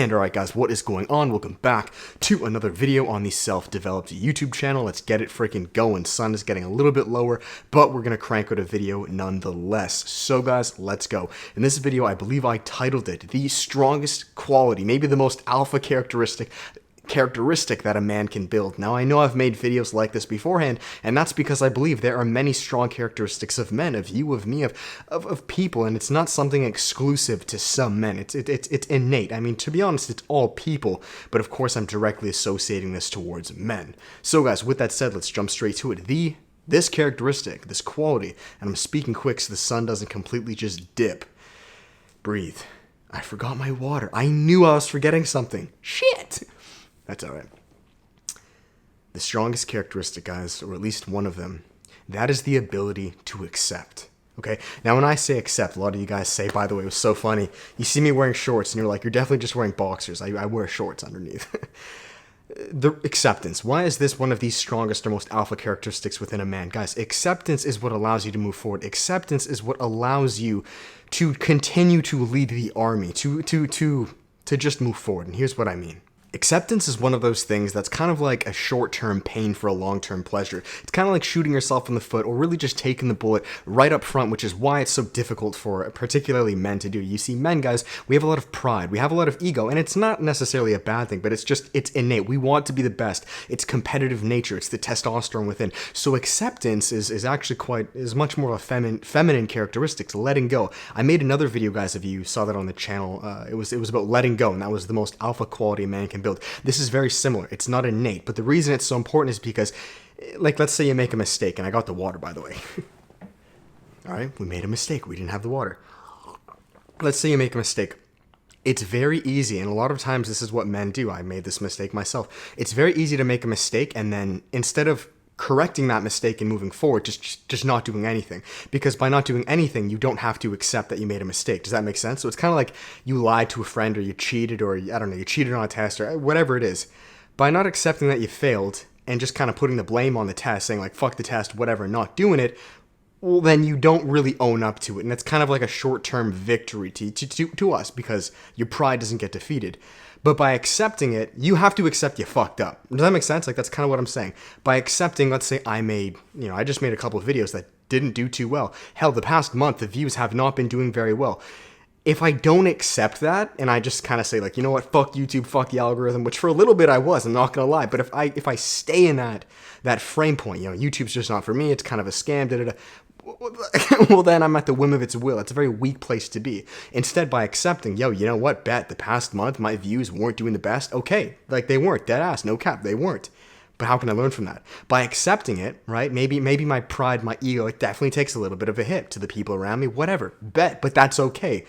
And alright guys, what is going on? Welcome back to another video on the self-developed YouTube channel. Let's get it freaking going. Sun is getting a little bit lower, but we're going to crank out a video nonetheless. So guys, let's go. In this video, I believe I titled it, The Strongest Quality, maybe the most alpha characteristic that a man can build. Now, I know I've made videos like this beforehand, and that's because I believe there are many strong characteristics of men, of you, of me, of people, and it's not something exclusive to some men. It's innate. I mean, to be honest, it's all people, but of course I'm directly associating this towards men. So guys, with that said, let's jump straight to it. This characteristic, this quality, and I'm speaking quick so the sun doesn't completely just dip. Breathe. I forgot my water. I knew I was forgetting something. Shit! That's alright. The strongest characteristic, guys, or at least one of them, that is the ability to accept. Okay? Now, when I say accept, a lot of you guys say, by the way, it was so funny, you see me wearing shorts, and you're like, you're definitely just wearing boxers. I wear shorts underneath. The acceptance. Why is this one of the strongest or most alpha characteristics within a man? Guys, acceptance is what allows you to move forward. Acceptance is what allows you to continue to lead the army, to just move forward. And here's what I mean. Acceptance is one of those things that's kind of like a short-term pain for a long-term pleasure. It's kind of like shooting yourself in the foot or really just taking the bullet right up front, which is why it's so difficult for particularly men to do. You see, men, guys, we have a lot of pride. We have a lot of ego, and it's not necessarily a bad thing, but it's innate. We want to be the best. It's competitive nature. It's the testosterone within. So acceptance is actually much more of a feminine characteristic, letting go. I made another video, guys, if you saw that on the channel. It was about letting go, and that was the most alpha quality a man can build. This is very similar. It's not innate, but the reason it's so important is because, like, let's say you make a mistake, and I got the water, by the way. All right, we made a mistake. We didn't have the water. Let's say you make a mistake. It's very easy, and a lot of times this is what men do. I made this mistake myself. It's very easy to make a mistake, and then instead of correcting that mistake and moving forward, just not doing anything. Because by not doing anything, you don't have to accept that you made a mistake. Does that make sense? So it's kind of like you lied to a friend, or you cheated, or I don't know, you cheated on a test, or whatever it is. By not accepting that you failed and just kind of putting the blame on the test, saying like, fuck the test, whatever, not doing it, well, then you don't really own up to it. And it's kind of like a short-term victory to us because your pride doesn't get defeated. But by accepting it, you have to accept you fucked up. Does that make sense? Like, that's kind of what I'm saying. By accepting, let's say I just made a couple of videos that didn't do too well. Hell, the past month, the views have not been doing very well. If I don't accept that, and I just kind of say, like, you know what, fuck YouTube, fuck the algorithm, which for a little bit I was, I'm not going to lie. But if I stay in that frame point, YouTube's just not for me, it's kind of a scam, da-da-da. Well, then I'm at the whim of its will. It's a very weak place to be. Instead, by accepting, you know what, bet the past month my views weren't doing the best. Okay, like they weren't, dead ass, no cap, they weren't. But how can I learn from that? By accepting it, right? Maybe my pride, my ego, it definitely takes a little bit of a hit to the people around me, whatever, bet, but that's okay.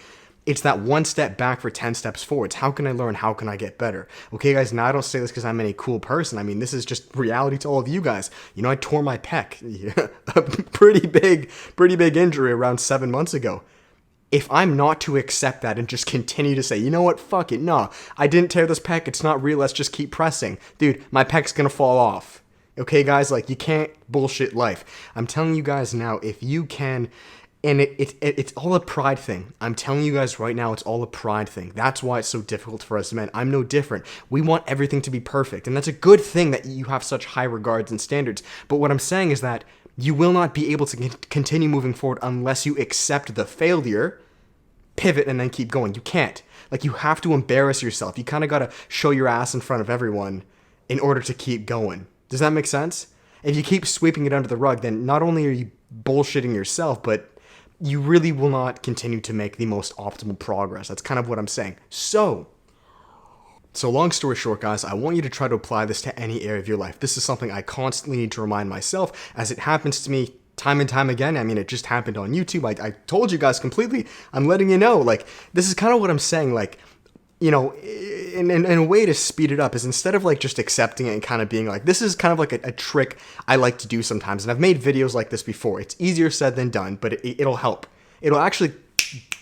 It's that one step back for 10 steps forwards. How can I learn? How can I get better? Okay, guys, now I don't say this because I'm any cool person. I mean, this is just reality to all of you guys. I tore my pec. A pretty big injury around 7 months ago. If I'm not to accept that and just continue to say, you know what, fuck it, no, I didn't tear this pec, it's not real, let's just keep pressing. Dude, my pec's gonna fall off. Okay, guys, like, you can't bullshit life. I'm telling you guys now, if you can... And it's all a pride thing. I'm telling you guys right now, it's all a pride thing. That's why it's so difficult for us men. I'm no different. We want everything to be perfect. And that's a good thing that you have such high regards and standards. But what I'm saying is that you will not be able to continue moving forward unless you accept the failure, pivot, and then keep going. You can't. Like, you have to embarrass yourself. You kind of got to show your ass in front of everyone in order to keep going. Does that make sense? If you keep sweeping it under the rug, then not only are you bullshitting yourself, but you really will not continue to make the most optimal progress. That's kind of what I'm saying. So long story short, guys, I want you to try to apply this to any area of your life. This is something I constantly need to remind myself as it happens to me time and time again. I mean, it just happened on YouTube. I told you guys completely. I'm letting you know. Like, this is kind of what I'm saying. Like, in a way to speed it up is instead of like just accepting it and kind of being like, this is kind of like a trick I like to do sometimes. And I've made videos like this before. It's easier said than done, but it'll help. It'll actually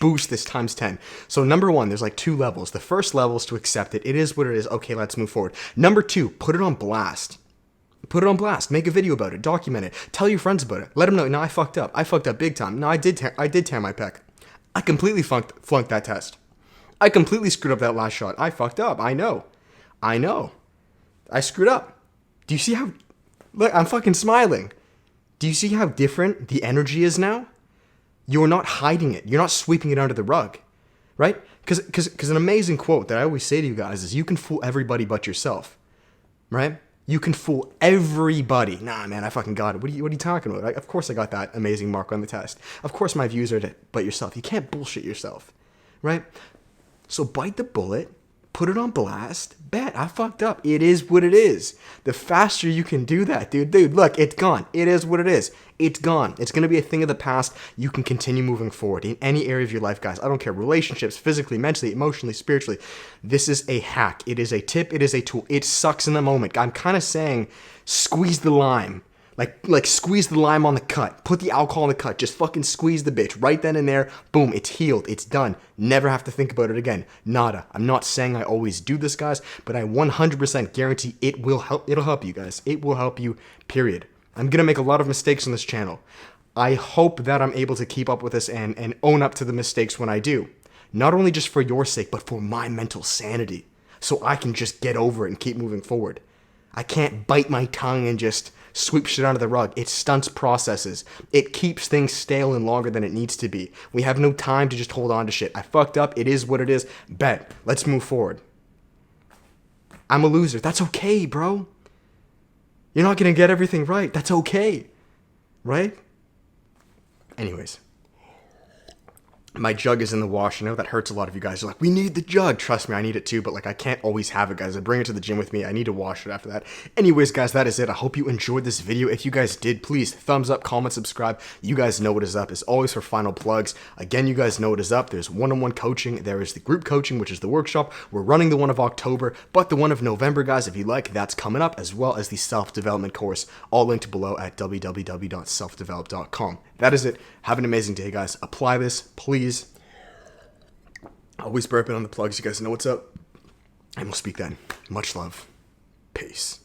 boost this times 10. So number one, there's like 2 levels. The first level is to accept it. It is what it is. Okay, let's move forward. Number 2, put it on blast. Put it on blast. Make a video about it. Document it. Tell your friends about it. Let them know, no, I fucked up. I fucked up big time. No, I did tear my pec. I completely flunked that test. I completely screwed up that last shot. I fucked up. I know. I screwed up. Do you see how... Look, I'm fucking smiling. Do you see how different the energy is now? You're not hiding it. You're not sweeping it under the rug, right? Because an amazing quote that I always say to you guys is, you can fool everybody but yourself, right? You can fool everybody. Nah, man, I fucking got it. What are you talking about? Of course I got that amazing mark on the test. Of course my views are to but yourself. You can't bullshit yourself, right? So bite the bullet, put it on blast, bet, I fucked up. It is what it is. The faster you can do that, dude, look, it's gone. It is what it is. It's gone. It's going to be a thing of the past. You can continue moving forward in any area of your life, guys. I don't care. Relationships, physically, mentally, emotionally, spiritually. This is a hack. It is a tip. It is a tool. It sucks in the moment. I'm kind of saying squeeze the lime. Like squeeze the lime on the cut. Put the alcohol in the cut. Just fucking squeeze the bitch right then and there. Boom, it's healed. It's done. Never have to think about it again. Nada. I'm not saying I always do this, guys, but I 100% guarantee it will help. It'll help you guys. It will help you, period. I'm going to make a lot of mistakes on this channel. I hope that I'm able to keep up with this and own up to the mistakes when I do. Not only just for your sake, but for my mental sanity. So I can just get over it and keep moving forward. I can't bite my tongue and just sweep shit under the rug. It stunts processes. It keeps things stale and longer than it needs to be. We have no time to just hold on to shit. I fucked up. It is what it is. Bet. Let's move forward. I'm a loser. That's okay, bro. You're not going to get everything right. That's okay. Right? Anyways. My jug is in the wash. I know that hurts a lot of you guys. You're like, we need the jug. Trust me, I need it too, but like I can't always have it, guys. I bring it to the gym with me. I need to wash it after that. Anyways, guys, that is it. I hope you enjoyed this video. If you guys did, please thumbs up, comment, subscribe. You guys know what is up. As always, for final plugs. Again, you guys know what is up. There's one-on-one coaching. There is the group coaching, which is the workshop. We're running the one of October, but the one of November, guys, if you like, that's coming up, as well as the self-development course, all linked below at www.selfdevelop.com. That is it. Have an amazing day, guys. Apply this, please. Always burping on the plugs. You guys know what's up. And we'll speak then. Much love. Peace.